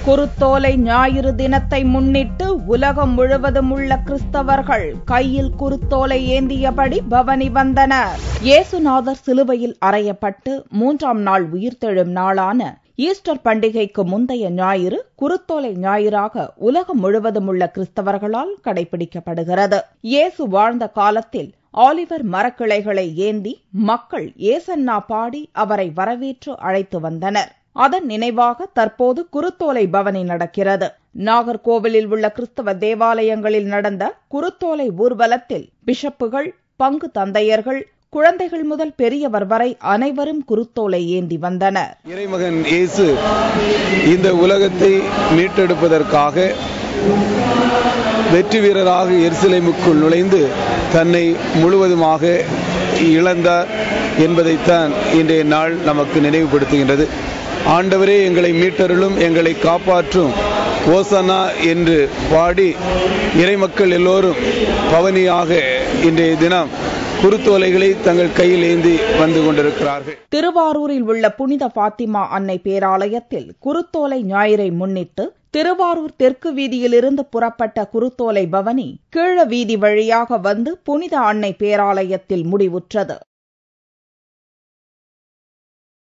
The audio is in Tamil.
குருத்தோலை ஞாயிறு தினத்தை முன்னிட்டு உலகம் முழுவதும் உள்ள கிறிஸ்தவர்கள் கையில் குருத்தோலை ஏந்தியபடி பவனி வந்தனர். இயேசுநாதர் சிலுவையில் அறையப்பட்டு 3ஆம் நாள் உயிர்த்தெழும் நாளான ஈஸ்டர் பண்டிகைக்கு முந்தைய ஞாயிறு குருத்தோலை ஞாயிறாக உலகம் முழுவதும் உள்ள கிறிஸ்தவர்களால் கடைபிடிக்கப்படுகிறது. இயேசு வாழ்ந்த காலத்தில் ஆலிவர் மரக்கிளைகளை ஏந்தி மக்கள் ஏசன்னா பாடி அவரை வரவேற்று அழைத்து வந்தனர். அதன் நினைவாக தற்போது குருத்தோலை பவனி நடக்கிறது. நாகர்கோவிலில் உள்ள கிறிஸ்தவ தேவாலயங்களில் நடந்த குருத்தோலை ஊர்வலத்தில் பிஷப்புகள், பங்கு தந்தையர்கள், குழந்தைகள் முதல் பெரியவர் வரை அனைவரும் குருத்தோலை ஏந்தி வந்தனர். இறைமகன் இயேசு இந்த உலகத்தை மீட்டெடுப்பதற்காக வெற்றி வீரராக எருசலேமுக்குள் நுழைந்து தன்னை முழுவதுமாக இழந்தார் என்பதைத்தான் இன்றைய நாள் நமக்கு நினைவுபடுத்துகின்றது. ஆண்டவரே, எங்களை மீட்டருளும், எங்களை காப்பாற்றும், ஓசனா என்று பாடி இறைமக்கள் எல்லோரும் பவனியாக இன்றைய தினம் குருத்தோலைகளை தங்கள் கையில் ஏந்தி வந்து கொண்டிருக்கிறார்கள். திருவாரூரில் உள்ள புனித பாத்திமா அன்னை பேராலயத்தில் குருத்தோலை ஞாயிறை முன்னிட்டு திருவாரூர் தெற்கு வீதியிலிருந்து புறப்பட்ட குருத்தோலை பவனி கீழ வீதி வழியாக வந்து புனித அன்னை பேராலயத்தில் முடிவுற்றது.